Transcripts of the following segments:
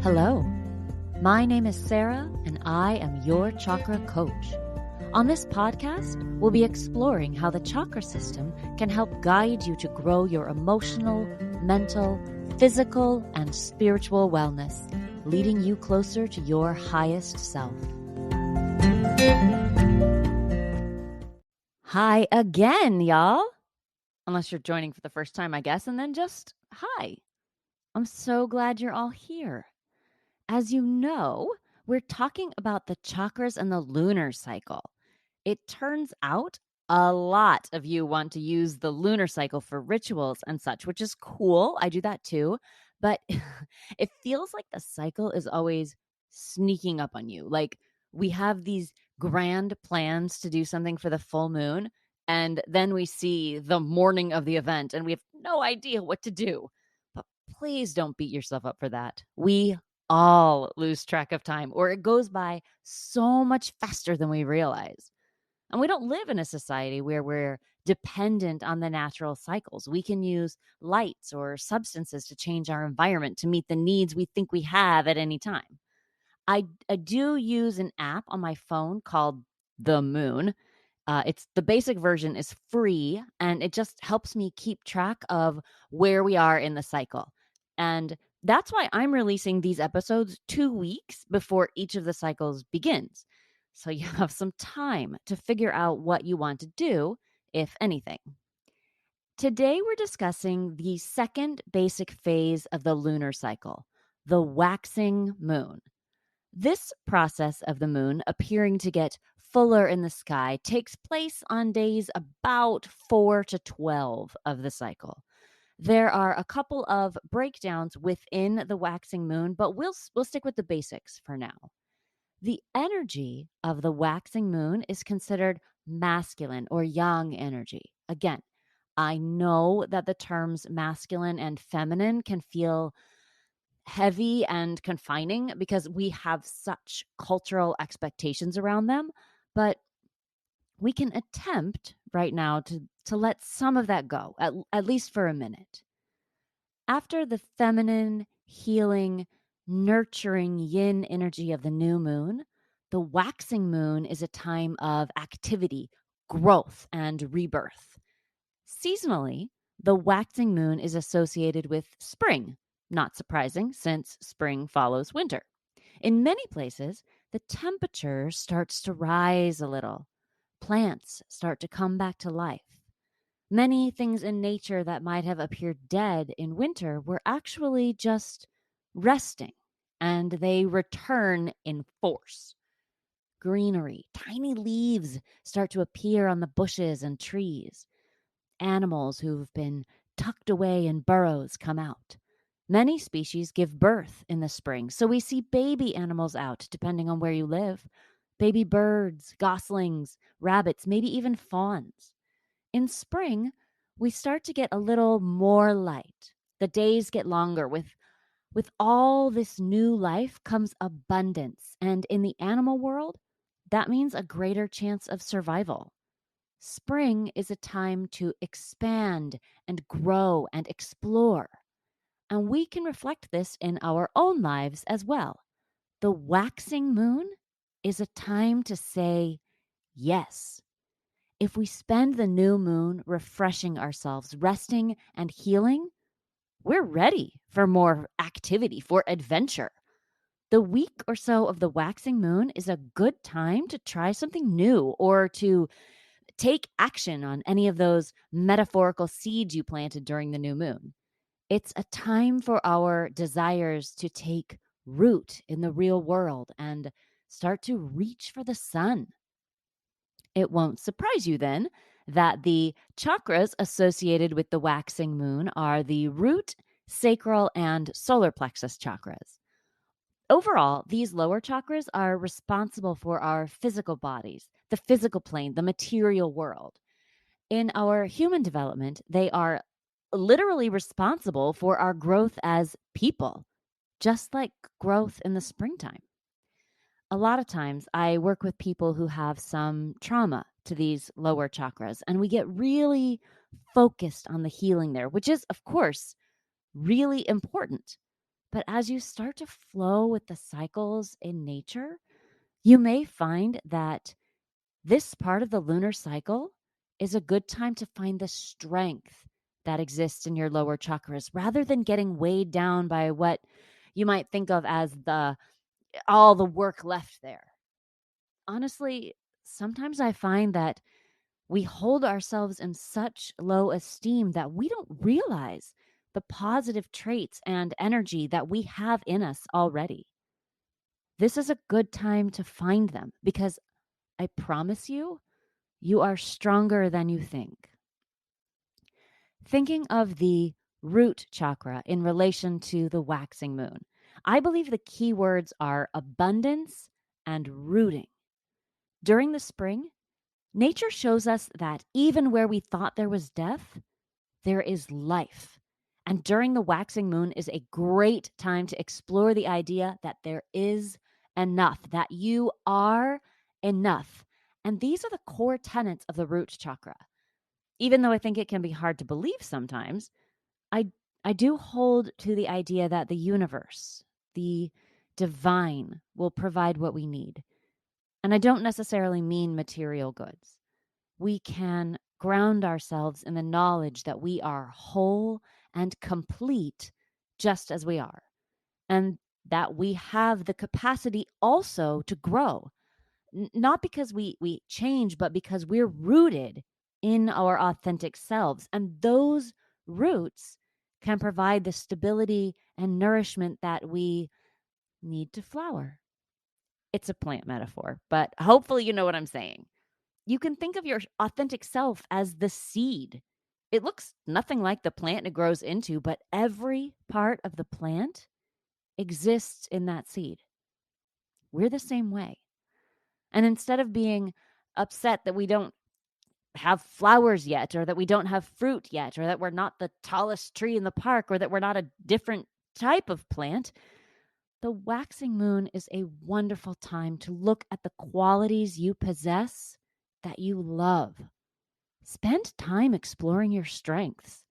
Hello, my name is Sarah, and I am your chakra coach. On this podcast, we'll be exploring how the chakra system can help guide you to grow your emotional, mental, physical, and spiritual wellness, leading you closer to your highest self. Hi again, y'all. Unless you're joining for the first time, I guess, and then just hi. I'm so glad you're all here. As you know, we're talking about the chakras and the lunar cycle. It turns out a lot of you want to use the lunar cycle for rituals and such, which is cool. I do that too. But it feels like the cycle is always sneaking up on you. Like we have these grand plans to do something for the full moon, and then we see the morning of the event and we have no idea what to do. But please don't beat yourself up for that. We all lose track of time, or it goes by so much faster than we realize. And we don't live in a society where we're dependent on the natural cycles. We can use lights or substances to change our environment to meet the needs we think we have at any time. I do use an app on my phone called The Moon. It's the basic version is free, and it just helps me keep track of where we are in the cycle. And that's why I'm releasing these episodes 2 weeks before each of the cycles begins. So you have some time to figure out what you want to do, if anything. Today, we're discussing the second basic phase of the lunar cycle, the waxing moon. This process of the moon appearing to get fuller in the sky takes place on days about 4 to 12 of the cycle. There are a couple of breakdowns within the waxing moon, but we'll stick with the basics for now. The energy of the waxing moon is considered masculine or yang energy. Again, I know that the terms masculine and feminine can feel heavy and confining because we have such cultural expectations around them, but we can attempt right now to let some of that go, at least for a minute. After the feminine, healing, nurturing yin energy of the new moon, the waxing moon is a time of activity, growth, and rebirth. Seasonally, the waxing moon is associated with spring, not surprising since spring follows winter. In many places, the temperature starts to rise a little. Plants start to come back to life. Many things in nature that might have appeared dead in winter were actually just resting, and they return in force. Greenery, tiny leaves start to appear on the bushes and trees. Animals who've been tucked away in burrows come out. Many species give birth in the spring, so we see baby animals out, depending on where you live. Baby birds, goslings, rabbits, maybe even fawns. In spring, we start to get a little more light. The days get longer. With all this new life comes abundance, and in the animal world, that means a greater chance of survival. Spring is a time to expand and grow and explore. And we can reflect this in our own lives as well. The waxing moon is a time to say yes. If we spend the new moon refreshing ourselves, resting and healing, we're ready for more activity, for adventure. The week or so of the waxing moon is a good time to try something new or to take action on any of those metaphorical seeds you planted during the new moon. It's a time for our desires to take root in the real world and start to reach for the sun. It won't surprise you then that the chakras associated with the waxing moon are the root, sacral, and solar plexus chakras. Overall, these lower chakras are responsible for our physical bodies, the physical plane, the material world. In our human development, they are literally responsible for our growth as people, just like growth in the springtime. A lot of times I work with people who have some trauma to these lower chakras, and we get really focused on the healing there, which is, of course, really important. But as you start to flow with the cycles in nature, you may find that this part of the lunar cycle is a good time to find the strength that exists in your lower chakras rather than getting weighed down by what you might think of as the all the work left there. Honestly, sometimes I find that we hold ourselves in such low esteem that we don't realize the positive traits and energy that we have in us already. This is a good time to find them because I promise you, you are stronger than you think. Thinking of the root chakra in relation to the waxing moon, I believe the key words are abundance and rooting. During the spring, nature shows us that even where we thought there was death, there is life. And during the waxing moon is a great time to explore the idea that there is enough, that you are enough. And these are the core tenets of the root chakra. Even though I think it can be hard to believe sometimes, I I do hold to the idea that the universe, the divine will provide what we need. And I don't necessarily mean material goods. We can ground ourselves in the knowledge that we are whole and complete just as we are, and that we have the capacity also to grow, not because we change, but because we're rooted in our authentic selves. And those roots can provide the stability and nourishment that we need to flower. It's a plant metaphor, but hopefully you know what I'm saying. You can think of your authentic self as the seed. It looks nothing like the plant it grows into, but every part of the plant exists in that seed. We're the same way. And instead of being upset that we don't have flowers yet, or that we don't have fruit yet, or that we're not the tallest tree in the park, or that we're not a different type of plant, the waxing moon is a wonderful time to look at the qualities you possess that you love. Spend time exploring your strengths.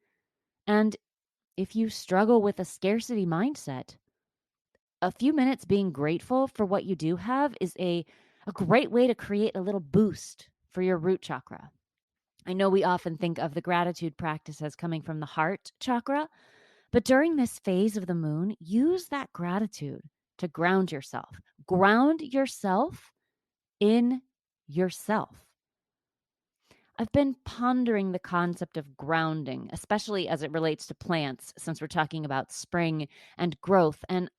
And if you struggle with a scarcity mindset, a few minutes being grateful for what you do have is a great way to create a little boost for your root chakra. I know we often think of the gratitude practice as coming from the heart chakra, but during this phase of the moon, use that gratitude to ground yourself. Ground yourself in yourself. I've been pondering the concept of grounding, especially as it relates to plants, since we're talking about spring and growth. And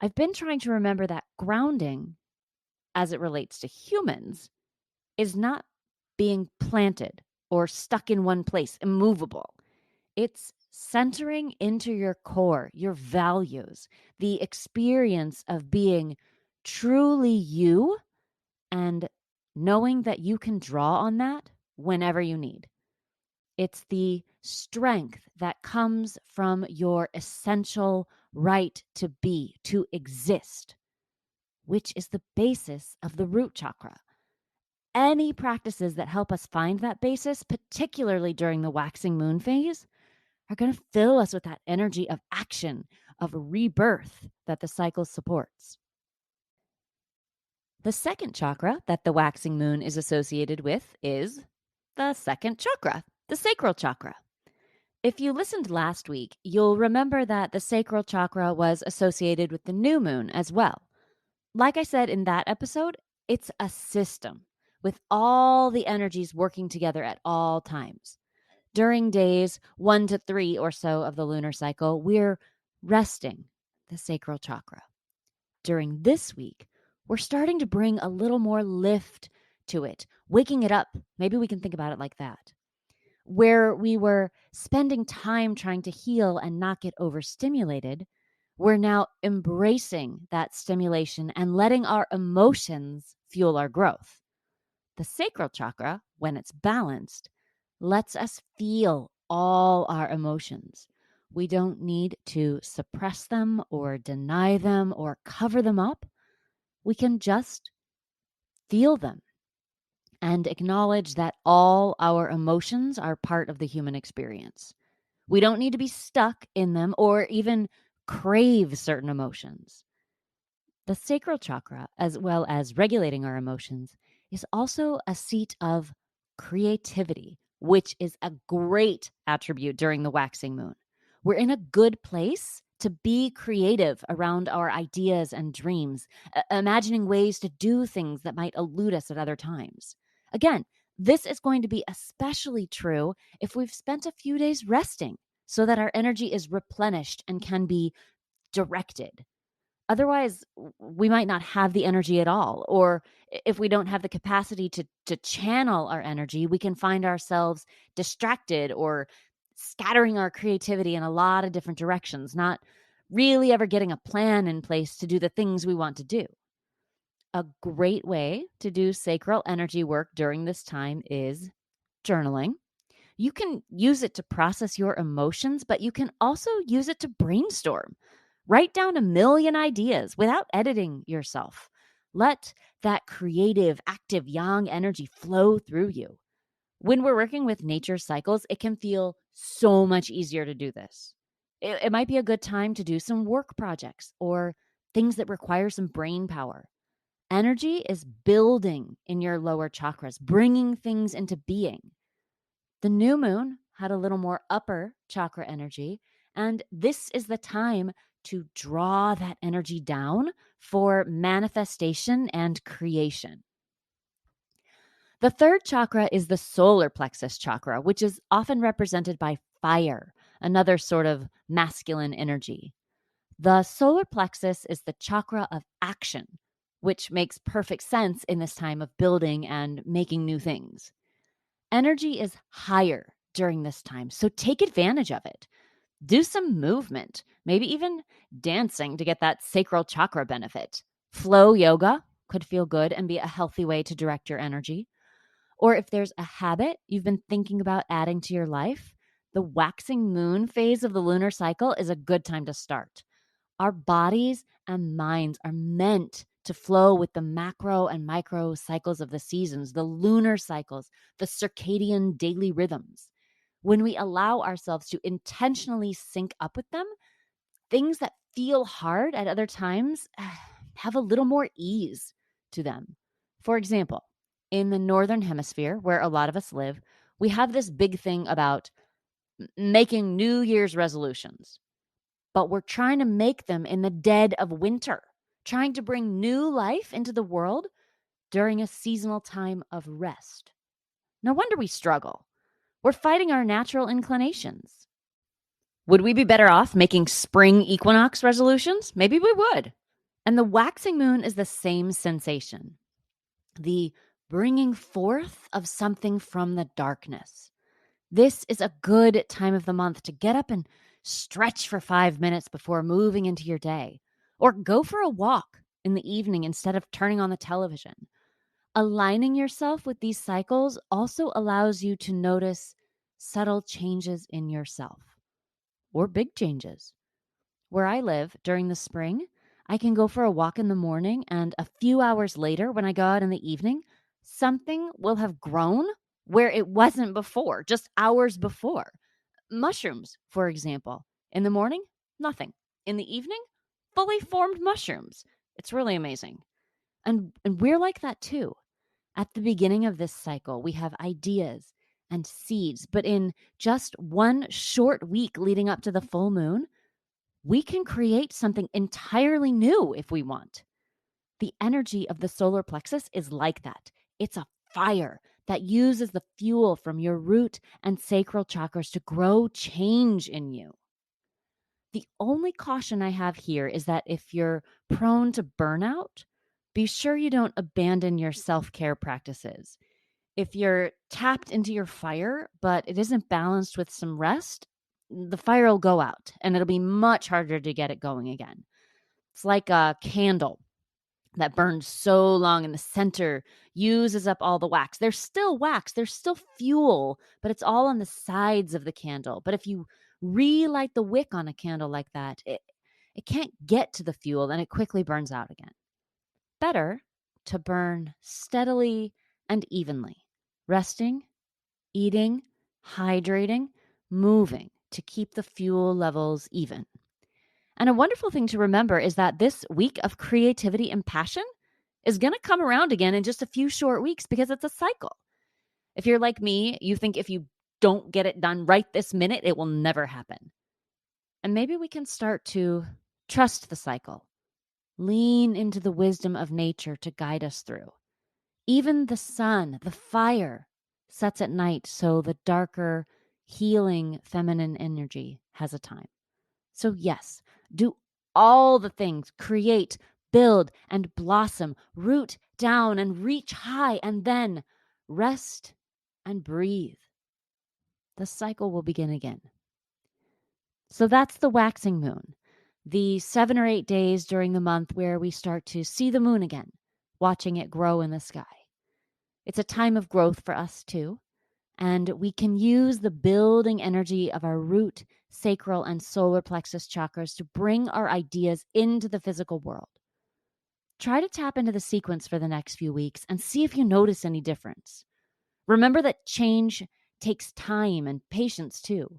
I've been trying to remember that grounding, as it relates to humans, is not being planted or stuck in one place, immovable. It's centering into your core, your values, the experience of being truly you, and knowing that you can draw on that whenever you need. It's the strength that comes from your essential right to be, to exist, which is the basis of the root chakra. Any practices that help us find that basis, particularly during the waxing moon phase, are going to fill us with that energy of action, of rebirth that the cycle supports. The second chakra that the waxing moon is associated with is the second chakra, the sacral chakra. If you listened last week, you'll remember that the sacral chakra was associated with the new moon as well. Like I said in that episode, it's a system with all the energies working together at all times. During days 1 to 3 or so of the lunar cycle, we're resting the sacral chakra. During this week, we're starting to bring a little more lift to it, waking it up. Maybe we can think about it like that. Where we were spending time trying to heal and not get overstimulated, we're now embracing that stimulation and letting our emotions fuel our growth. The sacral chakra, when it's balanced, lets us feel all our emotions. We don't need to suppress them or deny them or cover them up. We can just feel them and acknowledge that all our emotions are part of the human experience. We don't need to be stuck in them or even crave certain emotions. The sacral chakra, as well as regulating our emotions, is also a seat of creativity, which is a great attribute during the waxing moon. We're in a good place to be creative around our ideas and dreams, imagining ways to do things that might elude us at other times. Again, this is going to be especially true if we've spent a few days resting so that our energy is replenished and can be directed. Otherwise, we might not have the energy at all. Or if we don't have the capacity to channel our energy, we can find ourselves distracted or scattering our creativity in a lot of different directions, not really ever getting a plan in place to do the things we want to do. A great way to do sacral energy work during this time is journaling. You can use it to process your emotions, but you can also use it to brainstorm. Write down a million ideas without editing yourself. Let that creative, active, yang energy flow through you. When we're working with nature cycles, it can feel so much easier to do this. It might be a good time to do some work projects or things that require some brain power. Energy is building in your lower chakras, bringing things into being. The new moon had a little more upper chakra energy, and this is the time to draw that energy down for manifestation and creation. The third chakra is the solar plexus chakra, which is often represented by fire, another sort of masculine energy. The solar plexus is the chakra of action, which makes perfect sense in this time of building and making new things. Energy is higher during this time, so take advantage of it. Do some movement, maybe even dancing to get that sacral chakra benefit. Flow yoga could feel good and be a healthy way to direct your energy. Or if there's a habit you've been thinking about adding to your life, the waxing moon phase of the lunar cycle is a good time to start. Our bodies and minds are meant to flow with the macro and micro cycles of the seasons, the lunar cycles, the circadian daily rhythms. When we allow ourselves to intentionally sync up with them, things that feel hard at other times have a little more ease to them. For example, in the northern hemisphere, where a lot of us live, we have this big thing about making New Year's resolutions, but we're trying to make them in the dead of winter, trying to bring new life into the world during a seasonal time of rest. No wonder we struggle. We're fighting our natural inclinations. Would we be better off making spring equinox resolutions? Maybe we would. And the waxing moon is the same sensation, the bringing forth of something from the darkness. This is a good time of the month to get up and stretch for 5 minutes before moving into your day, or go for a walk in the evening instead of turning on the television. Aligning yourself with these cycles also allows you to notice subtle changes in yourself or big changes. Where I live during the spring, I can go for a walk in the morning, and a few hours later, when I go out in the evening, something will have grown where it wasn't before, just hours before. Mushrooms, for example. In the morning, nothing. In the evening, fully formed mushrooms. It's really amazing. And we're like that too. At the beginning of this cycle, we have ideas and seeds, but in just one short week leading up to the full moon, we can create something entirely new if we want. The energy of the solar plexus is like that. It's a fire that uses the fuel from your root and sacral chakras to grow change in you. The only caution I have here is that if you're prone to burnout, be sure you don't abandon your self-care practices. If you're tapped into your fire, but it isn't balanced with some rest, the fire will go out and it'll be much harder to get it going again. It's like a candle that burns so long in the center, uses up all the wax. There's still wax, there's still fuel, but it's all on the sides of the candle. But if you relight the wick on a candle like that, it can't get to the fuel and it quickly burns out again. Better to burn steadily and evenly, resting, eating, hydrating, moving to keep the fuel levels even. And a wonderful thing to remember is that this week of creativity and passion is going to come around again in just a few short weeks because it's a cycle. If you're like me, you think if you don't get it done right this minute, it will never happen. And maybe we can start to trust the cycle, lean into the wisdom of nature to guide us through. Even the sun, the fire, sets at night, so the darker, healing feminine energy has a time. So, yes, do all the things, create, build, and blossom, root down and reach high, and then rest and breathe. The cycle will begin again. So, that's the waxing moon, the 7 or 8 days during the month where we start to see the moon again, watching it grow in the sky. It's a time of growth for us too. And we can use the building energy of our root, sacral, and solar plexus chakras to bring our ideas into the physical world. Try to tap into the sequence for the next few weeks and see if you notice any difference. Remember that change takes time and patience too.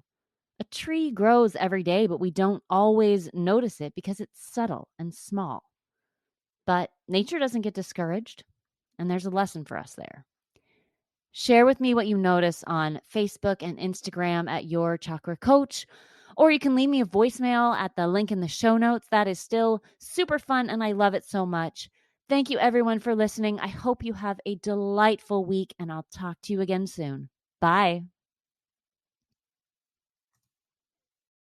A tree grows every day, but we don't always notice it because it's subtle and small. But nature doesn't get discouraged, and there's a lesson for us there. Share with me what you notice on Facebook and Instagram at Your Chakra Coach, or you can leave me a voicemail at the link in the show notes. That is still super fun, and I love it so much. Thank you, everyone, for listening. I hope you have a delightful week, and I'll talk to you again soon. Bye.